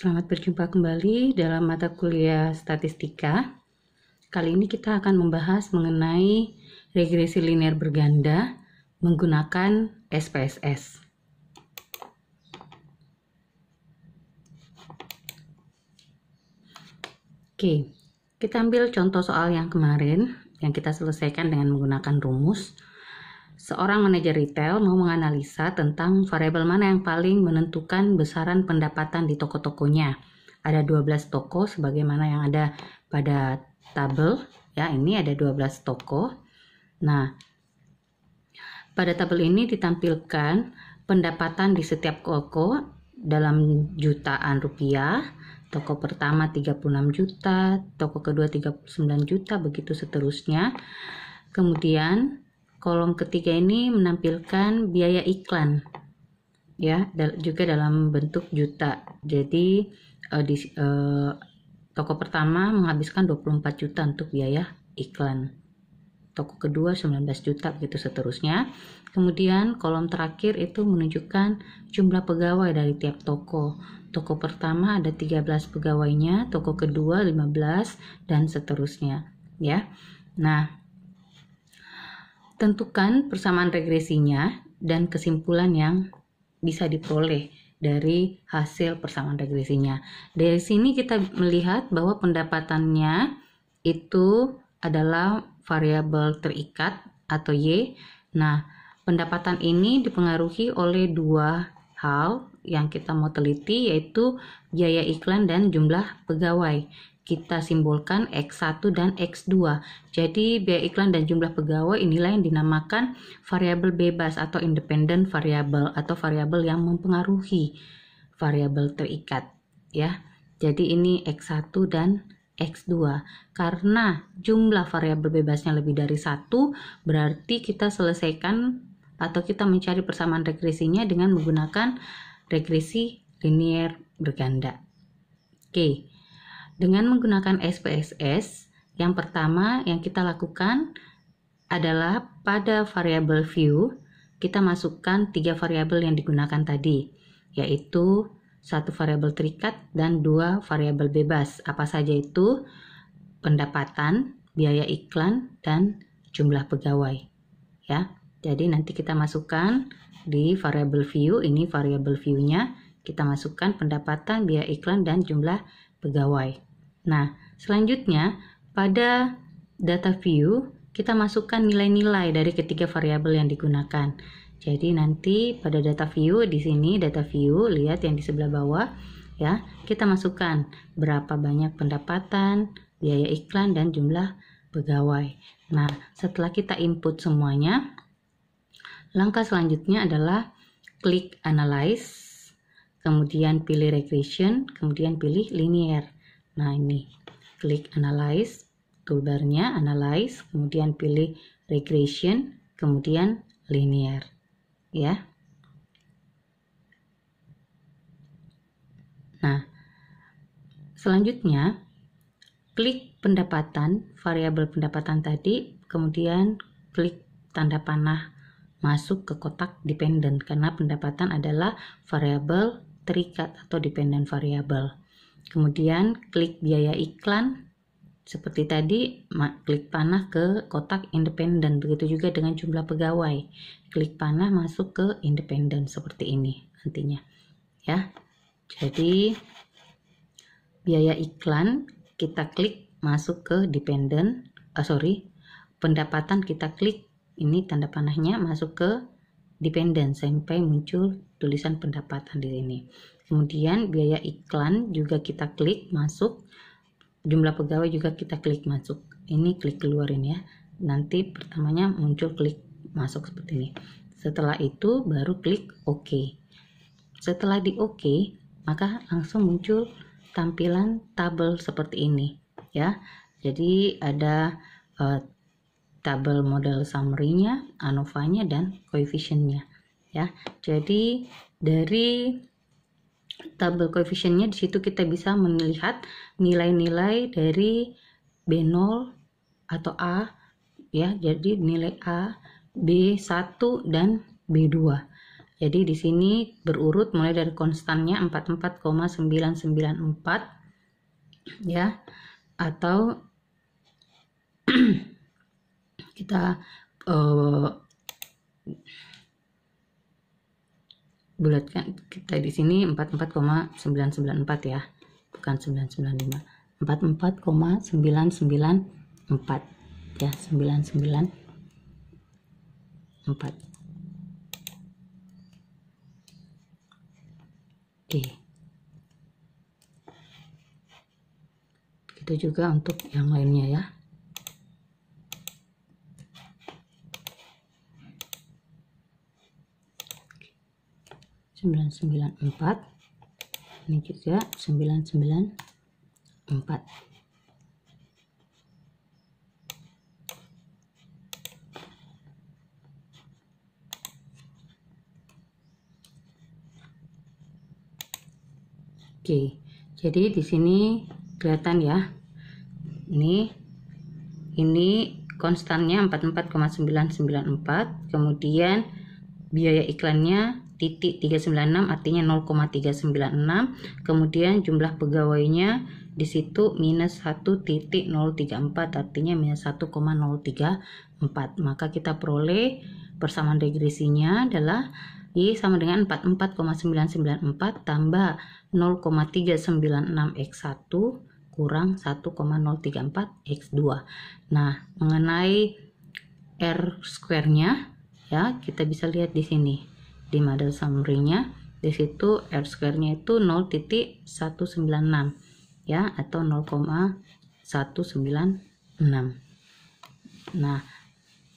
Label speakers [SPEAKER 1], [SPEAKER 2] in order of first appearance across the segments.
[SPEAKER 1] Selamat berjumpa kembali dalam mata kuliah statistika. Kali ini kita akan membahas mengenai regresi linear berganda menggunakan SPSS. Oke, kita ambil contoh soal yang kemarin yang kita selesaikan dengan menggunakan rumus. Seorang manajer retail mau menganalisa tentang variabel mana yang paling menentukan besaran pendapatan di toko-tokonya. Ada 12 toko sebagaimana yang ada pada tabel, ya, ini ada 12 toko. Nah, pada tabel ini ditampilkan pendapatan di setiap toko dalam jutaan rupiah. Toko pertama 36 juta, toko kedua 39 juta, begitu seterusnya. Kemudian kolom ketiga ini menampilkan biaya iklan, ya, juga dalam bentuk juta. Jadi toko pertama menghabiskan 24 juta untuk biaya iklan, toko kedua 19 juta, begitu seterusnya. Kemudian kolom terakhir itu menunjukkan jumlah pegawai dari tiap toko. Toko pertama ada 13 pegawainya, toko kedua 15, dan seterusnya, ya. Nah, tentukan persamaan regresinya dan kesimpulan yang bisa diperoleh dari hasil persamaan regresinya. Dari sini kita melihat bahwa pendapatannya itu adalah variabel terikat atau Y. Nah, pendapatan ini dipengaruhi oleh dua hal yang kita mau teliti, yaitu biaya iklan dan jumlah pegawai. Kita simbolkan X1 dan X2. Jadi biaya iklan dan jumlah pegawai inilah yang dinamakan variabel bebas atau independent variable atau variabel yang mempengaruhi variabel terikat, ya. Jadi ini X1 dan X2. Karena jumlah variabel bebasnya lebih dari 1, berarti kita selesaikan atau kita mencari persamaan regresinya dengan menggunakan regresi linear berganda. Oke. Dengan menggunakan SPSS, yang pertama yang kita lakukan adalah pada variabel view, kita masukkan 3 variabel yang digunakan tadi, yaitu 1 variabel terikat dan 2 variabel bebas. Apa saja itu? Pendapatan, biaya iklan, dan jumlah pegawai. Ya, jadi nanti kita masukkan di variabel view, ini variabel view-nya, kita masukkan pendapatan, biaya iklan, dan jumlah pegawai. Nah, selanjutnya pada data view kita masukkan nilai-nilai dari ketiga variabel yang digunakan. Jadi nanti pada data view di sini data view, lihat yang di sebelah bawah, ya, kita masukkan berapa banyak pendapatan, biaya iklan, dan jumlah pegawai. Nah, setelah kita input semuanya, langkah selanjutnya adalah klik analyze, kemudian pilih regression, kemudian pilih linear. Nah, ini klik analyze, toolbarnya analyze, kemudian pilih regression, kemudian linear, ya. Nah, selanjutnya klik pendapatan, variabel pendapatan tadi, kemudian klik tanda panah masuk ke kotak dependent karena pendapatan adalah variabel terikat atau dependent variable. Kemudian klik biaya iklan seperti tadi, klik panah ke kotak independen. Begitu juga dengan jumlah pegawai, klik panah masuk ke independen seperti ini nantinya, ya. Jadi biaya iklan kita klik masuk ke dependen, pendapatan kita klik ini tanda panahnya masuk ke dependen sampai muncul tulisan pendapatan di sini. Kemudian biaya iklan juga kita klik masuk, jumlah pegawai juga kita klik masuk. Ini klik keluarin, ya. Nanti pertamanya muncul klik masuk seperti ini. Setelah itu baru klik OK. Setelah di OK, maka langsung muncul tampilan tabel seperti ini, ya. Jadi ada tabel model summary-nya, ANOVA-nya, dan koefisiennya, ya. Jadi dari tabel koefisiennya di situ kita bisa melihat nilai-nilai dari B0 atau A, ya. Jadi nilai A, B1 dan B2. Jadi di sini berurut mulai dari konstannya 44,994 ya, atau kita bulatkan, kita di sini 44,994 ya, bukan 995, 44,994 ya, 994. Oke. Begitu juga untuk yang lainnya ya. Sembilan sembilan empat, ini juga 994. Oke, jadi di sini kelihatan ya. Ini konstannya 44,994, kemudian biaya iklannya titik 396, artinya 0,396, kemudian jumlah pegawainya di situ minus 1,034, artinya minus 1,034. Maka kita peroleh persamaan regresinya adalah Y sama dengan 44,994 tambah 0,396 X1 kurang 1,034 X2. Nah, mengenai R square-nya ya, kita bisa lihat di sini di model summary-nya, di situ R square-nya itu 0,196 ya, atau 0,196. Nah,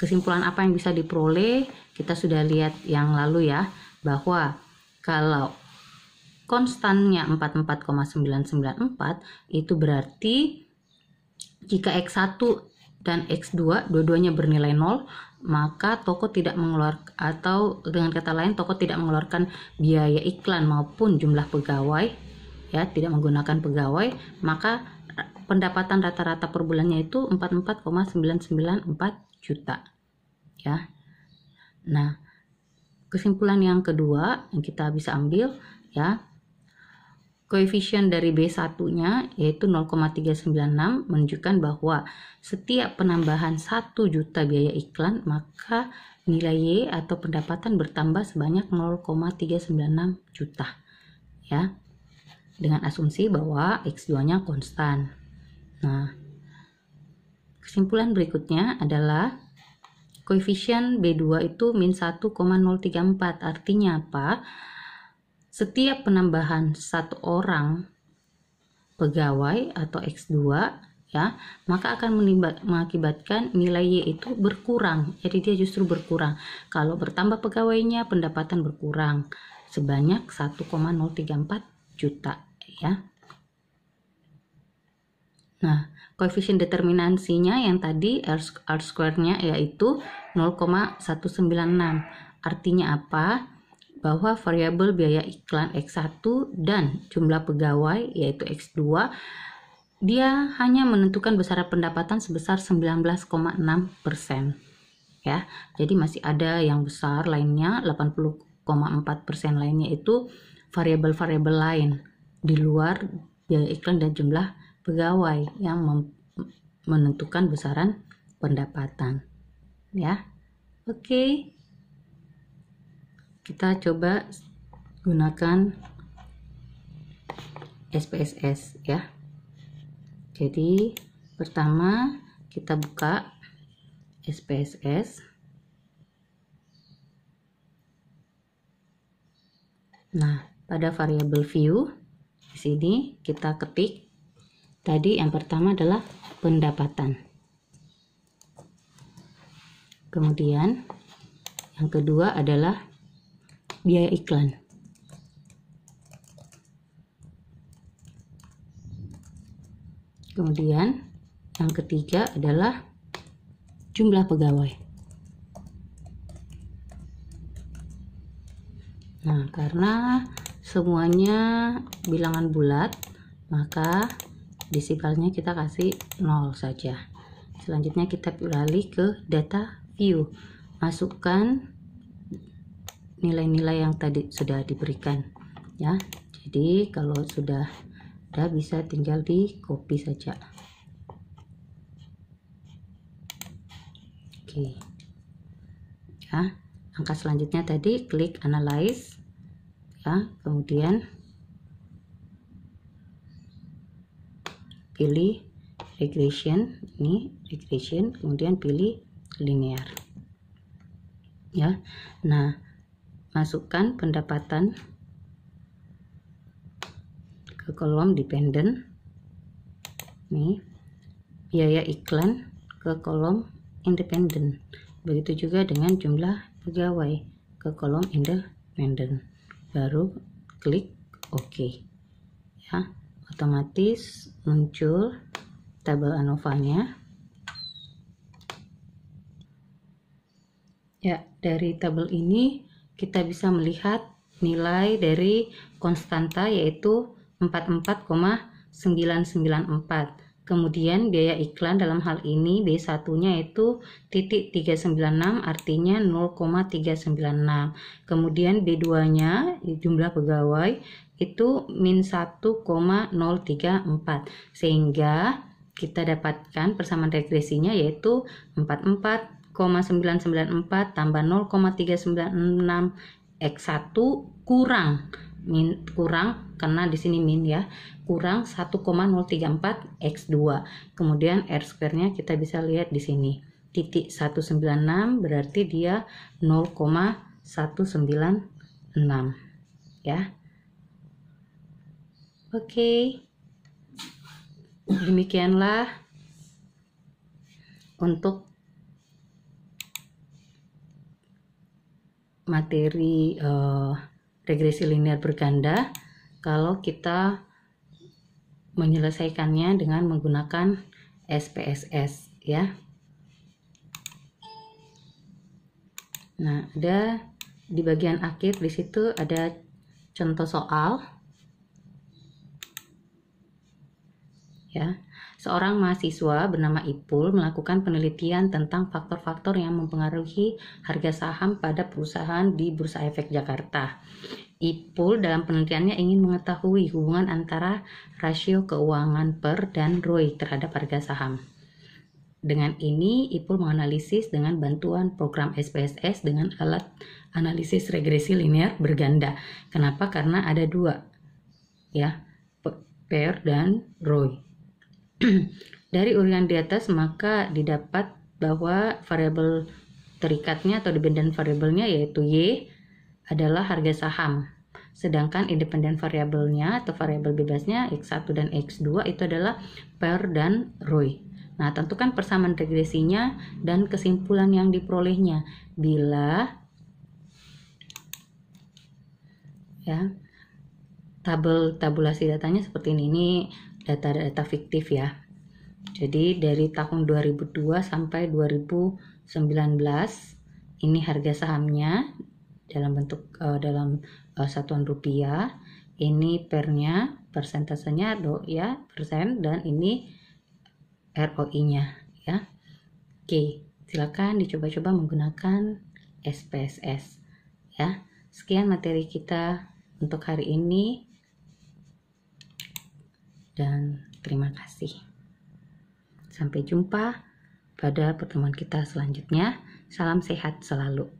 [SPEAKER 1] kesimpulan apa yang bisa diperoleh? Kita sudah lihat yang lalu ya, bahwa kalau konstannya 44,994 itu berarti jika X1 dan X2 dua-duanya bernilai 0, maka toko tidak mengeluarkan, atau dengan kata lain toko tidak mengeluarkan biaya iklan maupun jumlah pegawai ya, tidak menggunakan pegawai, maka pendapatan rata-rata per bulannya itu 44,994 juta ya. Nah, kesimpulan yang kedua yang kita bisa ambil ya, koefisien dari B1-nya yaitu 0,396 menunjukkan bahwa setiap penambahan 1 juta biaya iklan, maka nilai Y atau pendapatan bertambah sebanyak 0,396 juta ya, dengan asumsi bahwa X2-nya konstan. Nah, kesimpulan berikutnya adalah koefisien B2 itu min 1,034, artinya apa? Setiap penambahan satu orang pegawai atau X2 ya, maka akan mengakibatkan nilai Y itu berkurang. Jadi dia justru berkurang. Kalau bertambah pegawainya, pendapatan berkurang sebanyak 1,034 juta ya. Nah, koefisien determinansinya yang tadi R square-nya yaitu 0,196. Artinya apa? Bahwa variabel biaya iklan X1 dan jumlah pegawai yaitu X2, dia hanya menentukan besaran pendapatan sebesar 19,6% ya. Jadi masih ada yang besar lainnya, 80,4% lainnya itu variabel-variabel lain di luar biaya iklan dan jumlah pegawai yang menentukan besaran pendapatan ya. Oke, kita coba gunakan SPSS ya. Jadi pertama kita buka SPSS. Nah, pada variabel view di sini kita ketik tadi yang pertama adalah pendapatan. Kemudian yang kedua adalah biaya iklan. Kemudian yang ketiga adalah jumlah pegawai. Nah, karena semuanya bilangan bulat, maka desimalnya kita kasih 0 saja. Selanjutnya kita beralih ke data view. Masukkan nilai-nilai yang tadi sudah diberikan ya. Jadi kalau sudah ada bisa tinggal di copy saja. Oke ya, langkah selanjutnya tadi klik analyze ya, kemudian pilih regression, ini regression, kemudian pilih linear ya. Nah, masukkan pendapatan ke kolom dependent, nih biaya iklan ke kolom independent, begitu juga dengan jumlah pegawai ke kolom independent, baru klik OK ya, otomatis muncul tabel ANOVA-nya ya. Dari tabel ini kita bisa melihat nilai dari konstanta yaitu 44,994. Kemudian biaya iklan dalam hal ini B1 nya itu titik 396, artinya 0,396. Kemudian B2 nya jumlah pegawai itu min 1,034, sehingga kita dapatkan persamaan regresinya yaitu 44,994 tambah 0,396 X1 kurang karena di sini min ya, kurang 1,034 X2. Kemudian R square-nya kita bisa lihat di sini. Titik 196 berarti dia 0,196 ya. Oke. Demikianlah untuk materi regresi linear berganda kalau kita menyelesaikannya dengan menggunakan SPSS ya. Nah, ada di bagian akhir di situ ada contoh soal ya. Seorang mahasiswa bernama Ipul melakukan penelitian tentang faktor-faktor yang mempengaruhi harga saham pada perusahaan di Bursa Efek Jakarta. Ipul dalam penelitiannya ingin mengetahui hubungan antara rasio keuangan PER dan ROI terhadap harga saham. Dengan ini, Ipul menganalisis dengan bantuan program SPSS dengan alat analisis regresi linear berganda. Kenapa? Karena ada dua ya, PER dan ROI. Dari uraian di atas maka didapat bahwa variabel terikatnya atau dependent variabelnya yaitu Y adalah harga saham, sedangkan independent variabelnya atau variabel bebasnya X1 dan X2 itu adalah PER dan ROI. Nah, tentukan persamaan regresinya dan kesimpulan yang diperolehnya bila ya, tabulasi datanya seperti ini data-data fiktif ya. Jadi dari tahun 2002 sampai 2019 ini harga sahamnya dalam bentuk satuan rupiah, ini pernya, persentasenya ya persen, dan ini ROI-nya ya. Oke, silakan dicoba-coba menggunakan SPSS ya. Sekian materi kita untuk hari ini dan terima kasih. Sampai jumpa pada pertemuan kita selanjutnya. Salam sehat selalu.